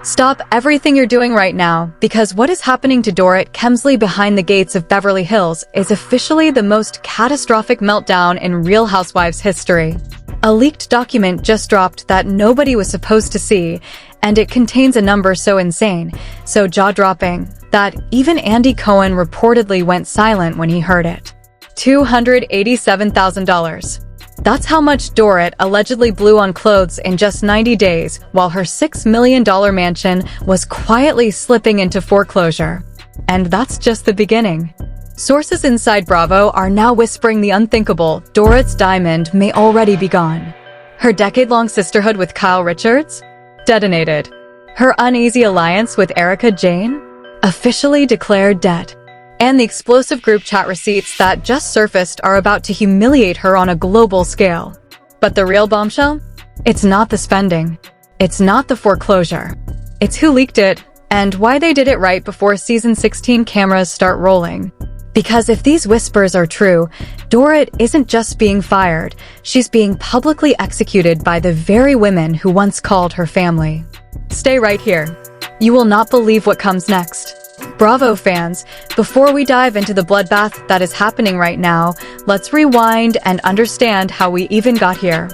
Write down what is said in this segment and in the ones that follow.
Stop everything you're doing right now, because what is happening to Dorit Kemsley behind the gates of Beverly Hills is officially the most catastrophic meltdown in Real Housewives history. A leaked document just dropped that nobody was supposed to see, and it contains a number so insane, so jaw-dropping, that even Andy Cohen reportedly went silent when he heard it. $287,000. That's how much Dorit allegedly blew on clothes in just 90 days, while her $6 million mansion was quietly slipping into foreclosure. And that's just the beginning. Sources inside Bravo are now whispering the unthinkable: Dorit's diamond may already be gone. Her decade-long sisterhood with Kyle Richards? Detonated. Her uneasy alliance with Erika Jayne? Officially declared dead. And the explosive group chat receipts that just surfaced are about to humiliate her on a global scale. But the real bombshell? It's not the spending. It's not the foreclosure. It's who leaked it, and why they did it right before season 16 cameras start rolling. Because if these whispers are true, Dorit isn't just being fired, she's being publicly executed by the very women who once called her family. Stay right here. You will not believe what comes next. Bravo fans, before we dive into the bloodbath that is happening right now, let's rewind and understand how we even got here.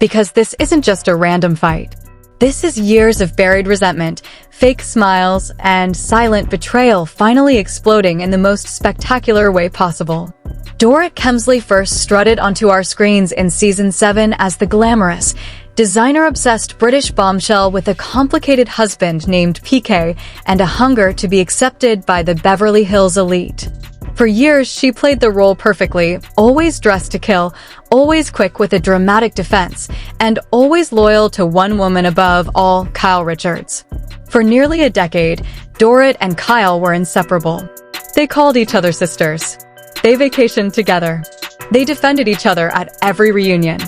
Because this isn't just a random fight. This is years of buried resentment, fake smiles, and silent betrayal finally exploding in the most spectacular way possible. Dorit Kemsley first strutted onto our screens in season 7 as the glamorous, designer-obsessed British bombshell with a complicated husband named PK and a hunger to be accepted by the Beverly Hills elite. For years, she played the role perfectly, always dressed to kill, always quick with a dramatic defense, and always loyal to one woman above all, Kyle Richards. For nearly a decade, Dorit and Kyle were inseparable. They called each other sisters. They vacationed together. They defended each other at every reunion.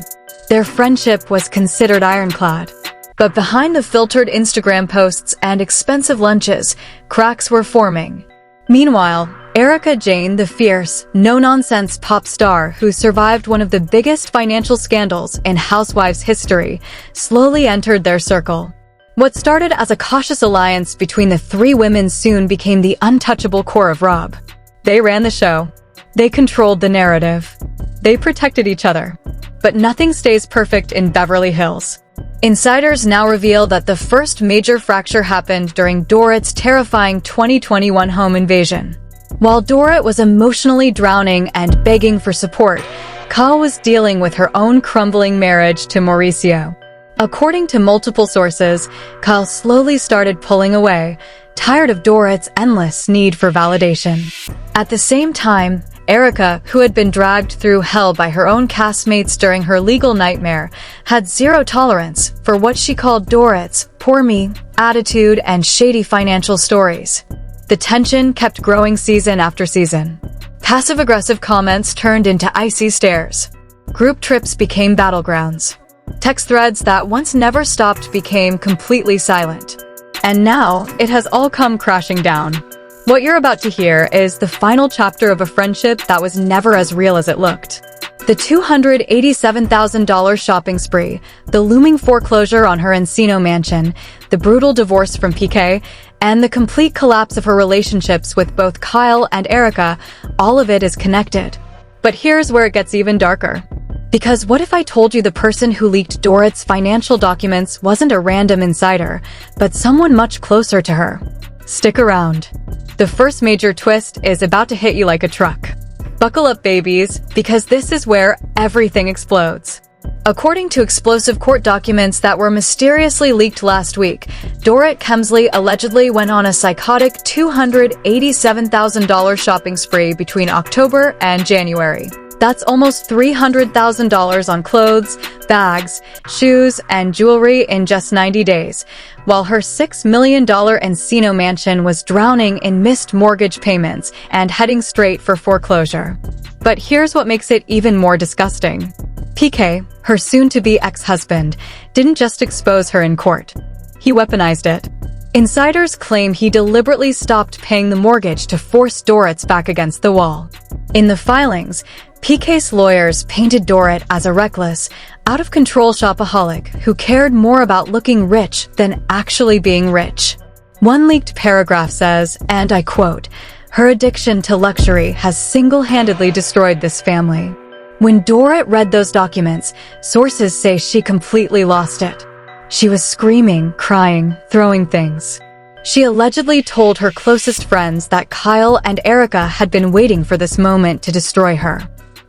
Their friendship was considered ironclad. But behind the filtered Instagram posts and expensive lunches, cracks were forming. Meanwhile, Erika Jayne, the fierce, no-nonsense pop star who survived one of the biggest financial scandals in Housewives history, slowly entered their circle. What started as a cautious alliance between the three women soon became the untouchable core of RHOBH. They ran the show. They controlled the narrative. They protected each other. But nothing stays perfect in Beverly Hills. Insiders now reveal that the first major fracture happened during Dorit's terrifying 2021 home invasion. While Dorit was emotionally drowning and begging for support, Kyle was dealing with her own crumbling marriage to Mauricio. According to multiple sources, Kyle slowly started pulling away, tired of Dorit's endless need for validation. At the same time, Erika, who had been dragged through hell by her own castmates during her legal nightmare, had zero tolerance for what she called Dorit's "poor me" attitude and shady financial stories. The tension kept growing season after season. Passive-aggressive comments turned into icy stares. Group trips became battlegrounds. Text threads that once never stopped became completely silent. And now, it has all come crashing down. What you're about to hear is the final chapter of a friendship that was never as real as it looked. The $287,000 shopping spree, the looming foreclosure on her Encino mansion, the brutal divorce from PK, and the complete collapse of her relationships with both Kyle and Erika, all of it is connected. But here's where it gets even darker. Because what if I told you the person who leaked Dorit's financial documents wasn't a random insider, but someone much closer to her? Stick around. The first major twist is about to hit you like a truck. Buckle up, babies, because this is where everything explodes. According to explosive court documents that were mysteriously leaked last week, Dorit Kemsley allegedly went on a psychotic $287,000 shopping spree between October and January. That's almost $300,000 on clothes, bags, shoes, and jewelry in just 90 days, while her $6 million Encino mansion was drowning in missed mortgage payments and heading straight for foreclosure. But here's what makes it even more disgusting. PK, her soon-to-be ex-husband, didn't just expose her in court. He weaponized it. Insiders claim he deliberately stopped paying the mortgage to force Dorit's back against the wall. In the filings, PK's lawyers painted Dorit as a reckless, out-of-control shopaholic who cared more about looking rich than actually being rich. One leaked paragraph says, and I quote, "Her addiction to luxury has single-handedly destroyed this family." When Dorit read those documents, sources say she completely lost it. She was screaming, crying, throwing things. She allegedly told her closest friends that Kyle and Erika had been waiting for this moment to destroy her.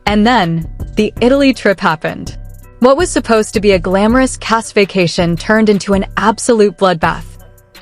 And then, the Italy trip happened. What was supposed to be a glamorous cast vacation turned into an absolute bloodbath.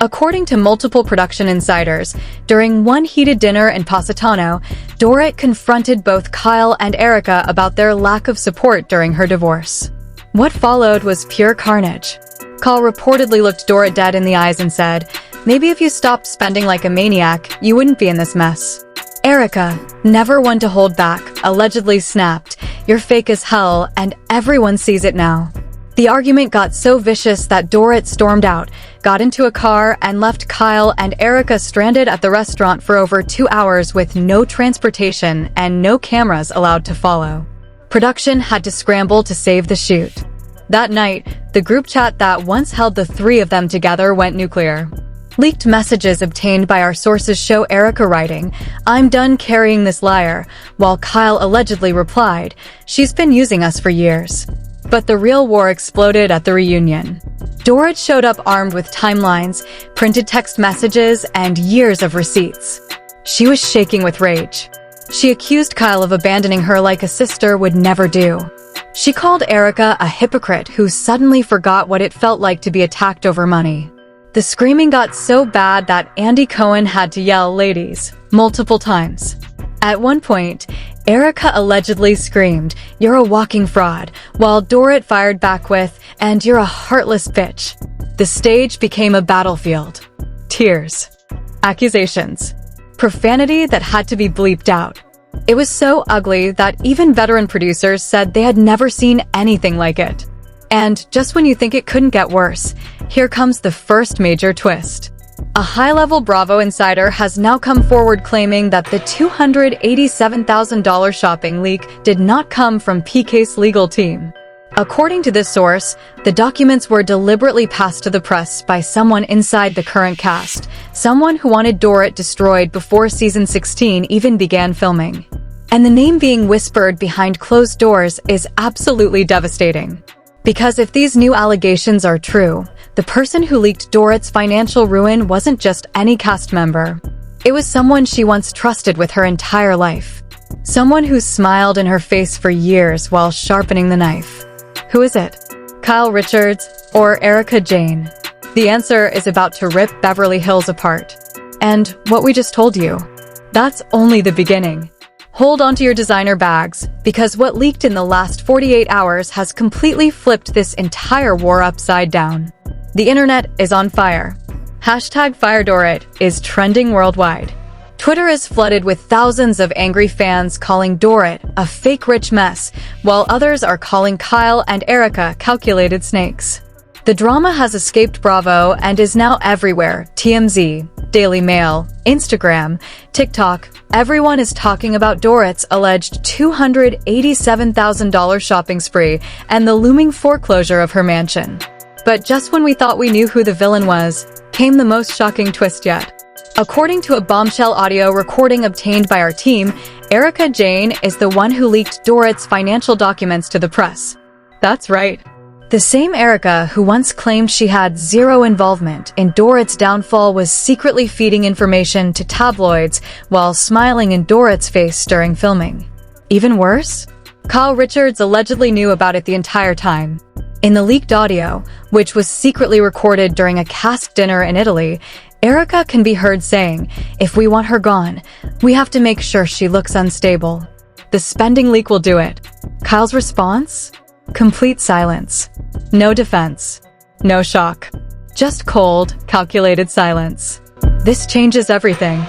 According to multiple production insiders, during one heated dinner in Positano, Dorit confronted both Kyle and Erika about their lack of support during her divorce. What followed was pure carnage. Kyle reportedly looked Dorit dead in the eyes and said, "Maybe if you stopped spending like a maniac, you wouldn't be in this mess." Erika, never one to hold back, allegedly snapped, "You're fake as hell, and everyone sees it now." The argument got so vicious that Dorit stormed out, got into a car, and left Kyle and Erika stranded at the restaurant for over 2 hours with no transportation and no cameras allowed to follow. Production had to scramble to save the shoot. That night, the group chat that once held the three of them together went nuclear. Leaked messages obtained by our sources show Erika writing, "I'm done carrying this liar," while Kyle allegedly replied, "She's been using us for years." But the real war exploded at the reunion. Dorit showed up armed with timelines, printed text messages, and years of receipts. She was shaking with rage. She accused Kyle of abandoning her like a sister would never do. She called Erika a hypocrite who suddenly forgot what it felt like to be attacked over money. The screaming got so bad that Andy Cohen had to yell, "Ladies," multiple times. At one point, Erika allegedly screamed, "You're a walking fraud," while Dorit fired back with, "And you're a heartless bitch." The stage became a battlefield. Tears. Accusations. Profanity that had to be bleeped out. It was so ugly that even veteran producers said they had never seen anything like it. And just when you think it couldn't get worse, here comes the first major twist. A high-level Bravo insider has now come forward claiming that the $287,000 shopping leak did not come from PK's legal team. According to this source, the documents were deliberately passed to the press by someone inside the current cast, someone who wanted Dorit destroyed before season 16 even began filming. And the name being whispered behind closed doors is absolutely devastating. Because if these new allegations are true, the person who leaked Dorit's financial ruin wasn't just any cast member. It was someone she once trusted with her entire life. Someone who smiled in her face for years while sharpening the knife. Who is it? Kyle Richards or Erika Jayne? The answer is about to rip Beverly Hills apart. And what we just told you, that's only the beginning. Hold onto your designer bags, because what leaked in the last 48 hours has completely flipped this entire war upside down. The internet is on fire. #FireDorit is trending worldwide. Twitter is flooded with thousands of angry fans calling Dorit a fake rich mess, while others are calling Kyle and Erika calculated snakes. The drama has escaped Bravo and is now everywhere. TMZ, Daily Mail, Instagram, TikTok, everyone is talking about Dorit's alleged $287,000 shopping spree and the looming foreclosure of her mansion. But just when we thought we knew who the villain was, came the most shocking twist yet. According to a bombshell audio recording obtained by our team, Erika Jayne is the one who leaked Dorit's financial documents to the press. That's right. The same Erika who once claimed she had zero involvement in Dorit's downfall was secretly feeding information to tabloids while smiling in Dorit's face during filming. Even worse? Kyle Richards allegedly knew about it the entire time. In the leaked audio, which was secretly recorded during a cast dinner in Italy, Erika can be heard saying, "If we want her gone, we have to make sure she looks unstable." The spending leak will do it. Kyle's response? Complete silence. No defense. No shock. Just cold, calculated silence. This changes everything.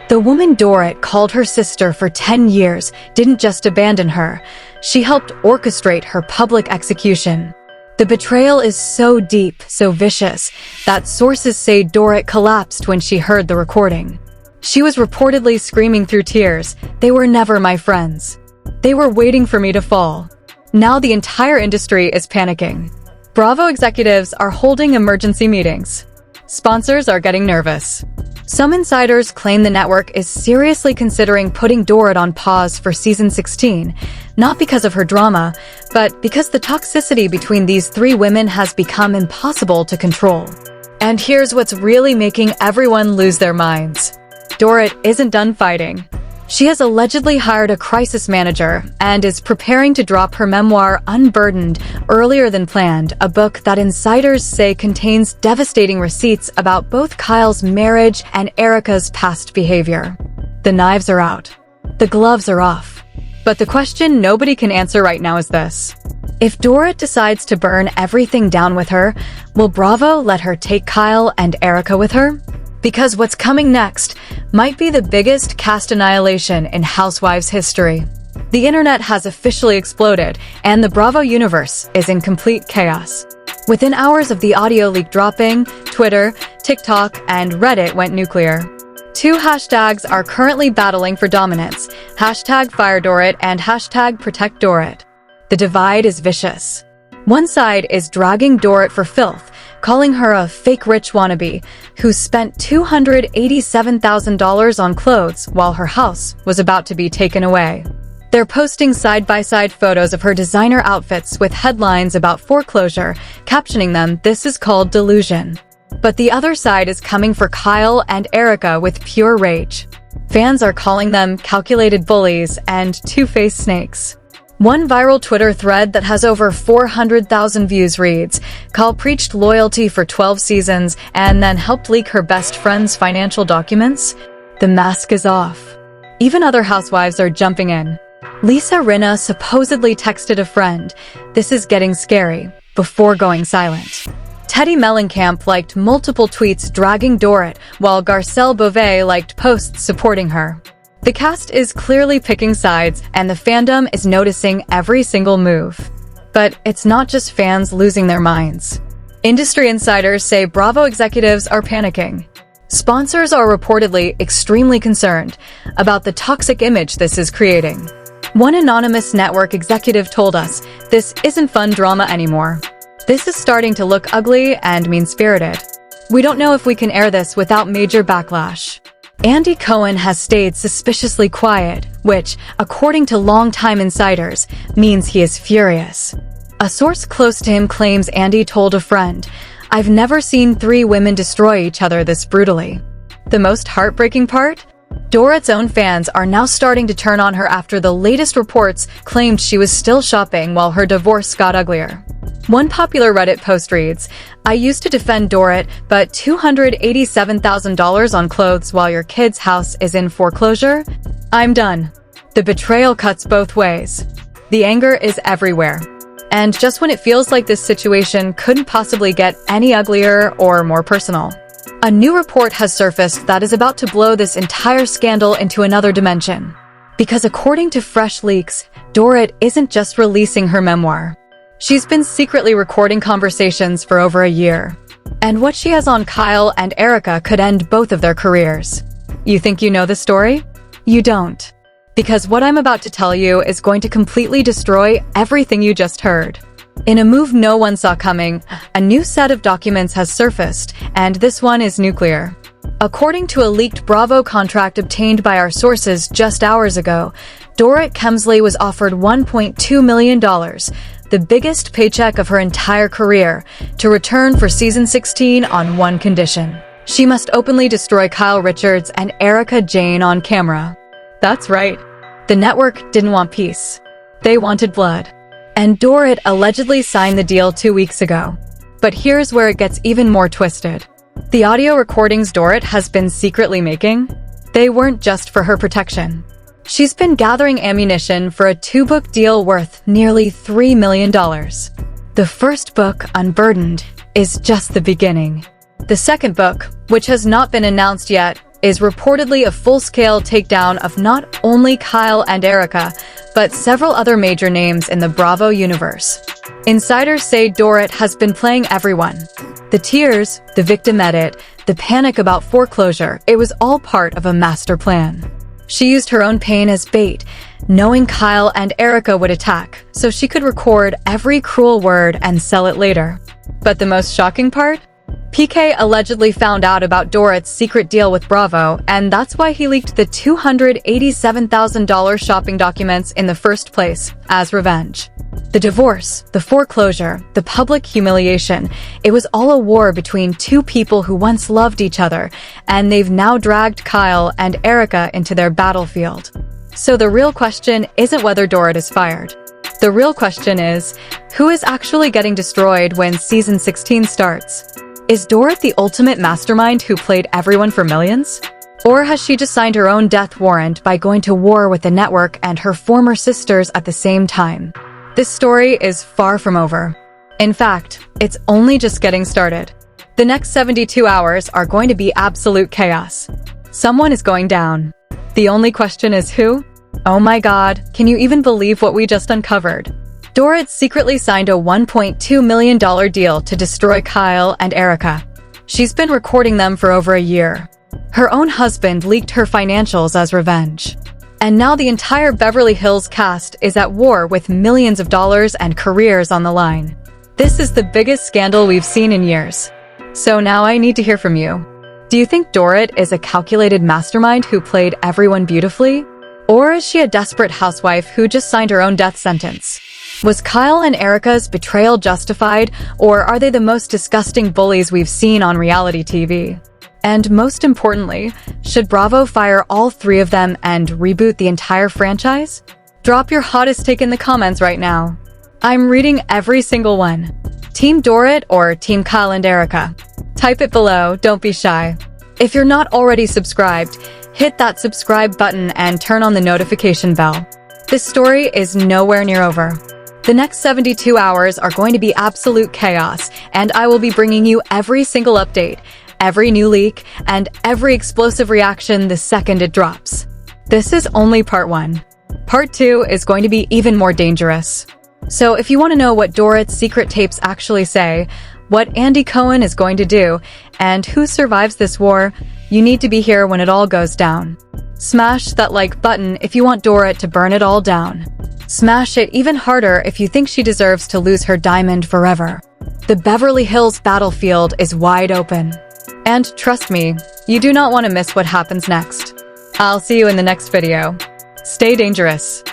The woman Dorit called her sister for 10 years didn't just abandon her. She helped orchestrate her public execution. The betrayal is so deep, so vicious, that sources say Dorit collapsed when she heard the recording. She was reportedly screaming through tears, "They were never my friends." They were waiting for me to fall. Now the entire industry is panicking. Bravo executives are holding emergency meetings. Sponsors are getting nervous. Some insiders claim the network is seriously considering putting Dorit on pause for season 16, not because of her drama, but because the toxicity between these three women has become impossible to control. And here's what's really making everyone lose their minds. Dorit isn't done fighting. She has allegedly hired a crisis manager and is preparing to drop her memoir Unburdened earlier than planned, a book that insiders say contains devastating receipts about both Kyle's marriage and Erika's past behavior. The knives are out. The gloves are off. But the question nobody can answer right now is this. If Dorit decides to burn everything down with her, will Bravo let her take Kyle and Erika with her? Because what's coming next might be the biggest cast annihilation in Housewives history. The internet has officially exploded, and the Bravo universe is in complete chaos. Within hours of the audio leak dropping, Twitter, TikTok, and Reddit went nuclear. Two hashtags are currently battling for dominance, #FireDorit and #ProtectDorit. The divide is vicious. One side is dragging Dorit for filth, calling her a fake rich wannabe who spent $287,000 on clothes while her house was about to be taken away. They're posting side-by-side photos of her designer outfits with headlines about foreclosure, captioning them, "This is called delusion." But the other side is coming for Kyle and Erika with pure rage. Fans are calling them calculated bullies and two-faced snakes. One viral Twitter thread that has over 400,000 views reads, Kyle preached loyalty for 12 seasons and then helped leak her best friend's financial documents? The mask is off. Even other housewives are jumping in. Lisa Rinna supposedly texted a friend, "This is getting scary," before going silent. Teddy Mellencamp liked multiple tweets dragging Dorit, while Garcelle Beauvais liked posts supporting her. The cast is clearly picking sides, and the fandom is noticing every single move. But it's not just fans losing their minds. Industry insiders say Bravo executives are panicking. Sponsors are reportedly extremely concerned about the toxic image this is creating. One anonymous network executive told us, "This isn't fun drama anymore. This is starting to look ugly and mean-spirited. We don't know if we can air this without major backlash." Andy Cohen has stayed suspiciously quiet, which, according to longtime insiders, means he is furious. A source close to him claims Andy told a friend, "I've never seen three women destroy each other this brutally." The most heartbreaking part? Dorit's own fans are now starting to turn on her after the latest reports claimed she was still shopping while her divorce got uglier. One popular Reddit post reads, "I used to defend Dorit, but $287,000 on clothes while your kid's house is in foreclosure? I'm done." The betrayal cuts both ways. The anger is everywhere. And just when it feels like this situation couldn't possibly get any uglier or more personal, a new report has surfaced that is about to blow this entire scandal into another dimension. Because according to fresh leaks, Dorit isn't just releasing her memoir. She's been secretly recording conversations for over a year. And what she has on Kyle and Erika could end both of their careers. You think you know the story? You don't. Because what I'm about to tell you is going to completely destroy everything you just heard. In a move no one saw coming, a new set of documents has surfaced, and this one is nuclear. According to a leaked Bravo contract obtained by our sources just hours ago, Dorit Kemsley was offered $1.2 million, the biggest paycheck of her entire career, to return for season 16 on one condition. She must openly destroy Kyle Richards and Erika Jayne on camera. That's right. The network didn't want peace. They wanted blood. And Dorit allegedly signed the deal 2 weeks ago. But here's where it gets even more twisted. The audio recordings Dorit has been secretly making, they weren't just for her protection. She's been gathering ammunition for a 2-book deal worth nearly $3 million. The first book, Unburdened, is just the beginning. The second book, which has not been announced yet, is reportedly a full-scale takedown of not only Kyle and Erika, but several other major names in the Bravo universe. Insiders say Dorit has been playing everyone. The tears, the victim edit, the panic about foreclosure, it was all part of a master plan. She used her own pain as bait, knowing Kyle and Erika would attack, so she could record every cruel word and sell it later. But the most shocking part? PK allegedly found out about Dorit's secret deal with Bravo, and that's why he leaked the $287,000 shopping documents in the first place, as revenge. The divorce, the foreclosure, the public humiliation, it was all a war between two people who once loved each other, and they've now dragged Kyle and Erika into their battlefield. So the real question isn't whether Dorit is fired. The real question is, who is actually getting destroyed when season 16 starts? Is Dorit the ultimate mastermind who played everyone for millions? Or has she just signed her own death warrant by going to war with the network and her former sisters at the same time? This story is far from over. In fact, it's only just getting started. The next 72 hours are going to be absolute chaos. Someone is going down. The only question is who? Oh my god, can you even believe what we just uncovered? Dorit secretly signed a $1.2 million deal to destroy Kyle and Erika. She's been recording them for over a year. Her own husband leaked her financials as revenge. And now the entire Beverly Hills cast is at war with millions of dollars and careers on the line. This is the biggest scandal we've seen in years. So now I need to hear from you. Do you think Dorit is a calculated mastermind who played everyone beautifully? Or is she a desperate housewife who just signed her own death sentence? Was Kyle and Erika's betrayal justified, or are they the most disgusting bullies we've seen on reality TV? And most importantly, should Bravo fire all three of them and reboot the entire franchise? Drop your hottest take in the comments right now. I'm reading every single one. Team Dorit or Team Kyle and Erika? Type it below, don't be shy. If you're not already subscribed, hit that subscribe button and turn on the notification bell. This story is nowhere near over. The next 72 hours are going to be absolute chaos, and I will be bringing you every single update, every new leak, and every explosive reaction the second it drops. This is only part 1. Part 2 is going to be even more dangerous. So if you want to know what Dorit's secret tapes actually say, what Andy Cohen is going to do, and who survives this war, you need to be here when it all goes down. Smash that like button if you want Dorit to burn it all down. Smash it even harder if you think she deserves to lose her diamond forever. The Beverly Hills battlefield is wide open. And trust me, you do not want to miss what happens next. I'll see you in the next video. Stay dangerous.